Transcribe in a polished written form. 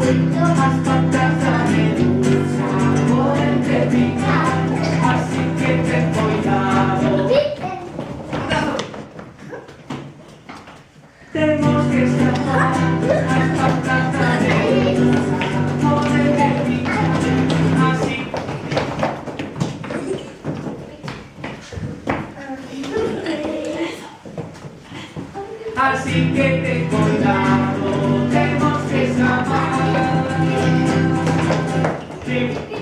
Hasta casa de un sabor terminar, así que ten cuidado. Tenemos que escapar hasta casa de un sabor terminar, así. Así que ten cuidado, tenemos que escapar. Sí.